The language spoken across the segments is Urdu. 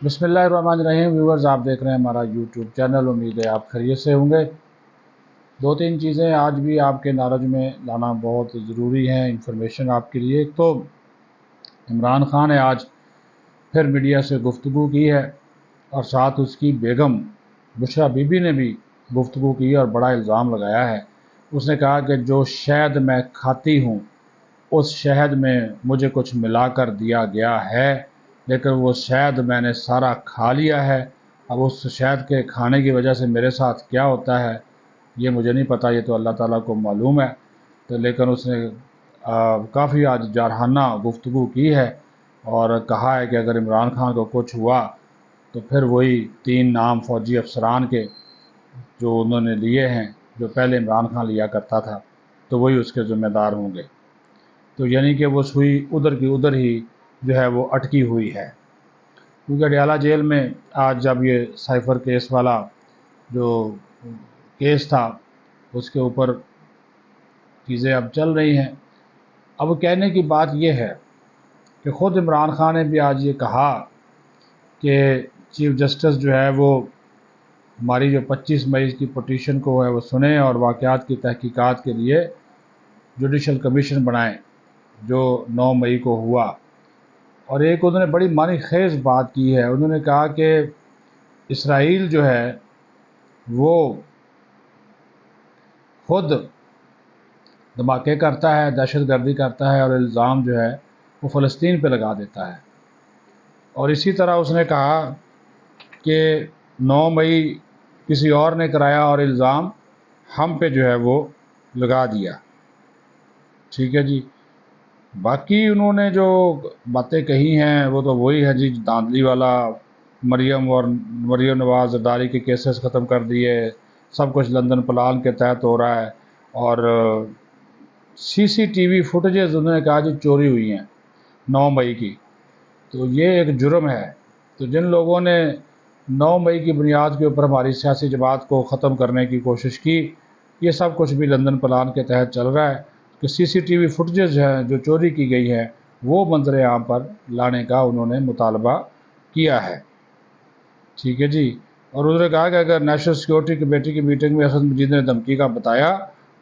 بسم اللہ الرحمن الرحیم ویورز، آپ دیکھ رہے ہیں ہمارا یوٹیوب چینل۔ امید ہے آپ خیریت سے ہوں گے۔ دو تین چیزیں آج بھی آپ کے نالج میں لانا بہت ضروری ہیں، انفارمیشن آپ کے لیے۔ ایک تو عمران خان نے آج پھر میڈیا سے گفتگو کی ہے، اور ساتھ اس کی بیگم بشریٰ بی بی نے بھی گفتگو کی اور بڑا الزام لگایا ہے۔ اس نے کہا کہ جو شہد میں کھاتی ہوں اس شہد میں مجھے کچھ ملا کر دیا گیا ہے، لیکن وہ شہد میں نے سارا کھا لیا ہے۔ اب اس شہد کے کھانے کی وجہ سے میرے ساتھ کیا ہوتا ہے یہ مجھے نہیں پتہ، یہ تو اللہ تعالیٰ کو معلوم ہے۔ تو لیکن اس نے کافی آج جارحانہ گفتگو کی ہے، اور کہا ہے کہ اگر عمران خان کو کچھ ہوا تو پھر وہی 3 نام فوجی افسران کے جو انہوں نے لیے ہیں، جو پہلے عمران خان لیا کرتا تھا، تو وہی اس کے ذمہ دار ہوں گے۔ تو یعنی کہ وہ سوئی ادھر کی ادھر ہی جو ہے وہ اٹکی ہوئی ہے، کیونکہ اڈیالہ جیل میں آج جب یہ سائفر کیس والا جو کیس تھا اس کے اوپر چیزیں اب چل رہی ہیں۔ اب کہنے کی بات یہ ہے کہ خود عمران خان نے بھی آج یہ کہا کہ چیف جسٹس جو ہے وہ ہماری جو 25 مئی کی پٹیشن کو ہے وہ سنیں اور واقعات کی تحقیقات کے لیے جوڈیشل کمیشن بنائیں جو 9 مئی کو ہوا۔ اور ایک انہوں نے بڑی معنی خیز بات کی ہے، انہوں نے کہا کہ اسرائیل جو ہے وہ خود دھماکے کرتا ہے، دہشت گردی کرتا ہے، اور الزام جو ہے وہ فلسطین پہ لگا دیتا ہے۔ اور اسی طرح اس نے کہا کہ 9 مئی کسی اور نے کرایا اور الزام ہم پہ جو ہے وہ لگا دیا۔ ٹھیک ہے جی، باقی انہوں نے جو باتیں کہی ہیں وہ تو وہی ہے جی، دھاندلی والا، مریم نواز زرداری کے کیسز ختم کر دیے، سب کچھ لندن پلان کے تحت ہو رہا ہے، اور سی سی ٹی وی فوٹیجز انہوں نے کہا جی چوری ہوئی ہیں 9 مئی کی، تو یہ ایک جرم ہے۔ تو جن لوگوں نے 9 مئی کی بنیاد کے اوپر ہماری سیاسی جماعت کو ختم کرنے کی کوشش کی، یہ سب کچھ بھی لندن پلان کے تحت چل رہا ہے کہ سی سی ٹی وی فوٹیجز ہیں جو چوری کی گئی ہے وہ منظر عام پر لانے کا انہوں نے مطالبہ کیا ہے۔ ٹھیک ہے جی، اور انہوں نے کہا کہ اگر نیشنل سیکورٹی کمیٹی کی میٹنگ میں اسد مجید نے دھمکی کا بتایا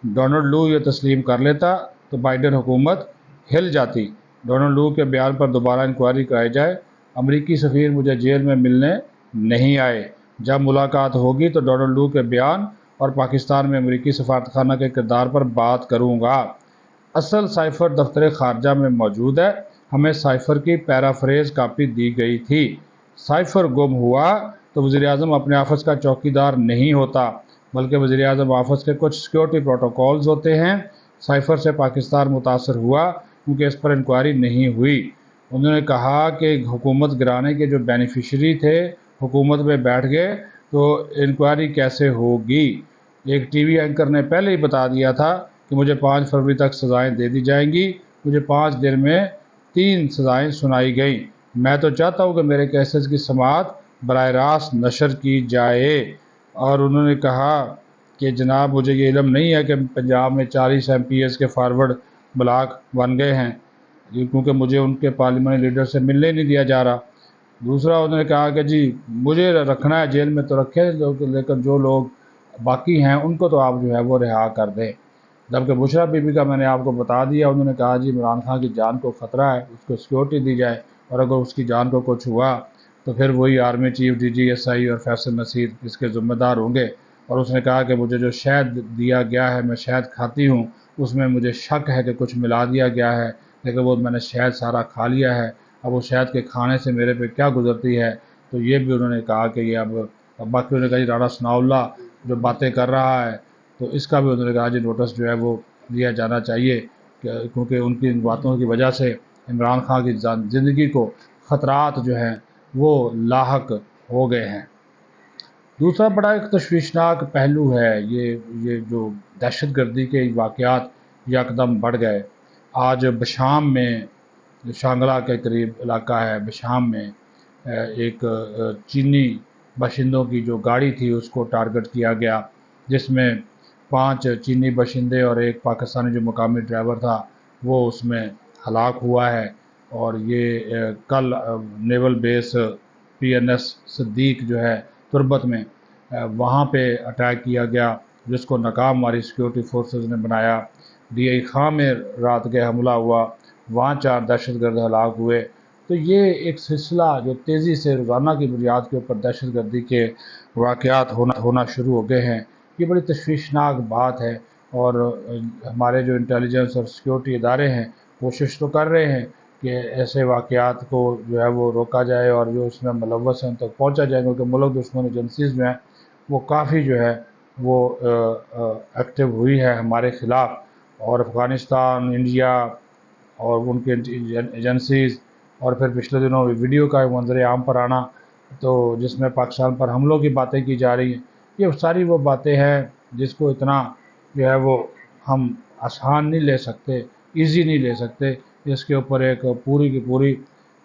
ڈونلڈ لو یہ تسلیم کر لیتا تو بائیڈن حکومت ہل جاتی۔ ڈونلڈ لو کے بیان پر دوبارہ انکوائری کرائی جائے۔ امریکی سفیر مجھے جیل میں ملنے نہیں آئے، جب ملاقات ہوگی تو ڈونلڈ لو کے بیان اور پاکستان میں امریکی سفارتخانہ کے کردار پر بات کروں گا۔ اصل سائفر دفتر خارجہ میں موجود ہے، ہمیں سائفر کی پیرافریز کاپی دی گئی تھی۔ سائفر گم ہوا تو وزیراعظم اپنے آفس کا چوکیدار نہیں ہوتا، بلکہ وزیراعظم آفس کے کچھ سیکورٹی پروٹوکولز ہوتے ہیں۔ سائفر سے پاکستان متاثر ہوا کیونکہ اس پر انکوائری نہیں ہوئی۔ انہوں نے کہا کہ حکومت گرانے کے جو بینیفیشری تھے حکومت میں بیٹھ گئے تو انکوائری کیسے ہوگی؟ ایک ٹی وی اینکر نے پہلے ہی بتا دیا تھا کہ مجھے 5 فروری تک سزائیں دے دی جائیں گی، مجھے 5 دن میں 3 سزائیں سنائی گئیں۔ میں تو چاہتا ہوں کہ میرے کیسز کی سماعت براہ راست نشر کی جائے۔ اور انہوں نے کہا کہ جناب مجھے یہ علم نہیں ہے کہ پنجاب میں 40 ایم پی ایز کے فارورڈ بلاک بن گئے ہیں، کیونکہ مجھے ان کے پارلیمانی لیڈر سے ملنے نہیں دیا جا رہا۔ دوسرا انہوں نے کہا کہ جی مجھے رکھنا ہے جیل میں تو رکھے، لیکن جو لوگ باقی ہیں ان کو تو آپ جو ہے وہ رہا کر دیں۔ جبکہ بشریٰ بی بی کا میں نے آپ کو بتا دیا، انہوں نے کہا جی عمران خان کی جان کو خطرہ ہے، اس کو سیکورٹی دی جائے، اور اگر اس کی جان کو کچھ ہوا تو پھر وہی army chief D G S I اور فیصل نصیر اس کے ذمہ دار ہوں گے۔ اور اس نے کہا کہ مجھے جو شہد دیا گیا ہے، میں شہد کھاتی ہوں، اس میں مجھے شک ہے کہ کچھ ملا دیا گیا ہے، لیکن وہ میں نے شہد سارا کھا لیا ہے۔ اب وہ شہد کے کھانے سے میرے پہ کیا گزرتی ہے، تو یہ بھی انہوں نے کہا کہ یہ اب باقی انہوں نے کہا جی رانا ثناء اللہ جو باتیں کر رہا ہے تو اس کا بھی انہوں نے کہا جی نوٹس جو ہے وہ لیا جانا چاہیے، کیونکہ ان کی باتوں کی وجہ سے عمران خان کی زندگی کو خطرات جو ہیں وہ لاحق ہو گئے ہیں۔ دوسرا بڑا ایک تشویشناک پہلو ہے یہ جو دہشت گردی کے واقعات یکدم بڑھ گئے۔ آج بشام میں، جو شانگلہ کے قریب علاقہ ہے بشام میں، ایک چینی باشندوں کی جو گاڑی تھی اس کو ٹارگٹ کیا گیا، جس میں 5 چینی باشندے اور ایک پاکستانی جو مقامی ڈرائیور تھا وہ اس میں ہلاک ہوا ہے۔ اور یہ کل نیول بیس PNS صدیق جو ہے تربت میں، وہاں پہ اٹیک کیا گیا جس کو ناکام ہماری سیکورٹی فورسز نے بنایا۔ DI خاں میں رات کے حملہ ہوا، وہاں 4 دہشت گرد ہلاک ہوئے۔ تو یہ ایک سلسلہ جو تیزی سے روزانہ کی بنیاد کے اوپر دہشت گردی کے واقعات ہونا شروع ہو گئے ہیں، یہ بڑی تشویشناک بات ہے۔ اور ہمارے جو انٹیلیجنس اور سیکورٹی ادارے ہیں کوشش تو کر رہے ہیں کہ ایسے واقعات کو جو ہے وہ روکا جائے اور جو اس میں ملوث ہیں ان تک پہنچا جائے، کیونکہ ملک دشمن ایجنسیز میں وہ کافی جو ہے وہ ایکٹیو ہوئی ہے ہمارے خلاف، اور افغانستان، انڈیا اور ان کے ایجنسیز، اور پھر پچھلے دنوں ویڈیو کا منظر عام پر آنا تو جس میں پاکستان پر حملوں کی باتیں کی جا رہی ہیں، یہ ساری وہ باتیں ہیں جس کو اتنا جو ہے وہ ہم آسان نہیں لے سکتے، ایزی نہیں لے سکتے۔ اس کے اوپر ایک پوری کی پوری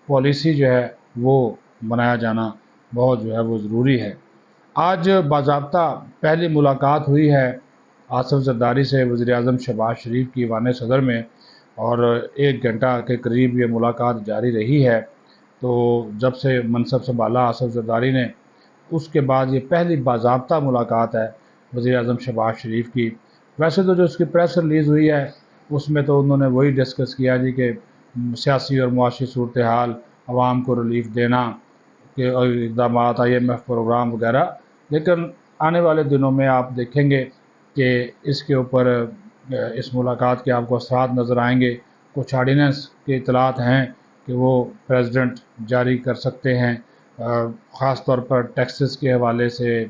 پالیسی جو ہے وہ بنایا جانا بہت جو ہے وہ ضروری ہے۔ آج باضابطہ پہلی ملاقات ہوئی ہے آصف زرداری سے وزیر اعظم شہباز شریف کی ایوان صدر میں، اور 1 گھنٹہ کے قریب یہ ملاقات جاری رہی ہے۔ تو جب سے منصب سنبھالا آصف زرداری نے، اس کے بعد یہ پہلی باضابطہ ملاقات ہے وزیر اعظم شہباز شریف کی۔ ویسے تو جو اس کی پریس ریلیز ہوئی ہے اس میں تو انہوں نے وہی ڈسکس کیا جی کہ سیاسی اور معاشی صورتحال، عوام کو ریلیف دینا کہ اقدامات، IMF پروگرام وغیرہ، لیکن آنے والے دنوں میں آپ دیکھیں گے کہ اس کے اوپر اس ملاقات کے آپ کو اثرات نظر آئیں گے۔ کچھ آرڈیننس کے اطلاعات ہیں کہ وہ پریزیڈنٹ جاری کر سکتے ہیں، خاص طور پر ٹیکسز کے حوالے سے،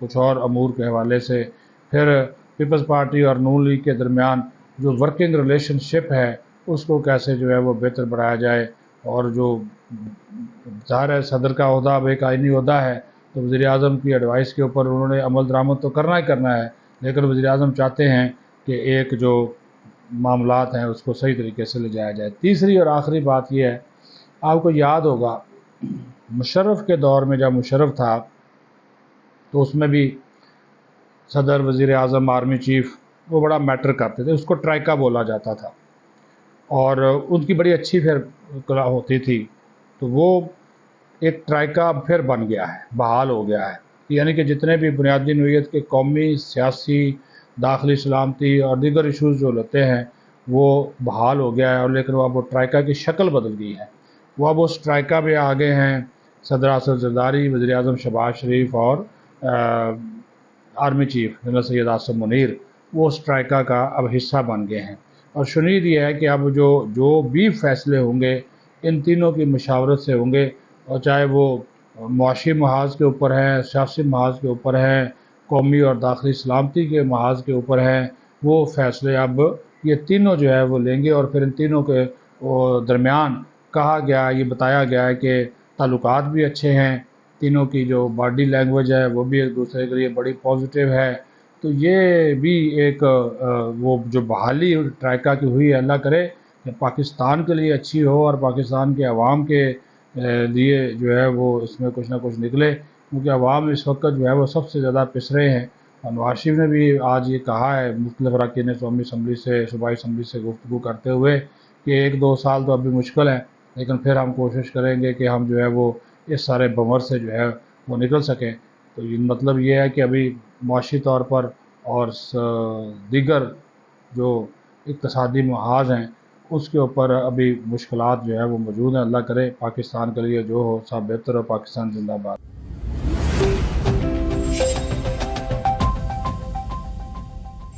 کچھ اور امور کے حوالے سے۔ پھر پیپلز پارٹی اور نون لیگ کے درمیان جو ورکنگ ریلیشن شپ ہے اس کو کیسے جو ہے وہ بہتر بڑھایا جائے، اور جو ظاہر ہے صدر کا عہدہ اب ایک آئینی عہدہ ہے، تو وزیر اعظم کی ایڈوائس کے اوپر انہوں نے عمل درآمد تو کرنا ہی کرنا ہے، لیکن وزیر اعظم چاہتے ہیں کہ ایک جو معاملات ہیں اس کو صحیح طریقے سے لے جایا جائے۔ تیسری اور آخری بات یہ ہے، آپ کو یاد ہوگا مشرف کے دور میں جب مشرف تھا تو اس میں بھی صدر، وزیر اعظم، آرمی چیف وہ بڑا میٹر کرتے تھے، اس کو ٹرائکا بولا جاتا تھا اور ان کی بڑی اچھی پھر ہوتی تھی۔ تو وہ ایک ٹرائکا پھر بن گیا ہے، بحال ہو گیا ہے، یعنی کہ جتنے بھی بنیادی نوعیت کے قومی، سیاسی، داخلی سلامتی اور دیگر ایشوز جو لیتے ہیں وہ بحال ہو گیا ہے، اور لیکن اب وہ ٹرائکا کی شکل بدل گئی ہے۔ وہ اب اس ٹرائکا میں آگے ہیں صدر آصف زرداری، وزیر اعظم شہباز شریف اور army chief general Syed Asim Munir, وہ اس ٹرائکا کا اب حصہ بن گئے ہیں۔ اور شنید یہ ہے کہ اب جو بھی فیصلے ہوں گے ان تینوں کی مشاورت سے ہوں گے، اور چاہے وہ معاشی محاذ کے اوپر ہیں، سیاسی محاذ کے اوپر ہیں، قومی اور داخلی سلامتی کے محاذ کے اوپر ہیں، وہ فیصلے اب یہ تینوں جو ہے وہ لیں گے۔ اور پھر ان تینوں کے درمیان کہا گیا، یہ بتایا گیا ہے کہ تعلقات بھی اچھے ہیں، تینوں کی جو باڈی لینگویج ہے وہ بھی ایک دوسرے کے لیے بڑی پازیٹیو ہے۔ تو یہ بھی ایک وہ جو بحالی ٹرائکا کی ہوئی ہے، اللہ کرے کہ پاکستان کے لیے اچھی ہو اور پاکستان کے عوام کے لیے جو ہے وہ اس میں کچھ نہ کچھ نکلے، کیونکہ عوام اس وقت جو ہے وہ سب سے زیادہ پس رہے ہیں۔ اور نواز شریف نے بھی آج یہ کہا ہے مختلف اراکین قومی اسمبلی سے، صوبائی اسمبلی سے گفتگو کرتے ہوئے کہ 1-2 سال تو ابھی مشکل ہے، لیکن پھر ہم کوشش کریں گے کہ ہم جو ہے وہ اس سارے بمر سے جو ہے وہ نکل سکیں۔ تو یہ مطلب یہ ہے کہ ابھی معاشی طور پر اور دیگر جو اقتصادی محاذ ہیں اس کے اوپر ابھی مشکلات جو ہے وہ موجود ہیں۔ اللہ کرے پاکستان کے لیے جو ہو سب بہتر ہو۔ پاکستان زندہ باد۔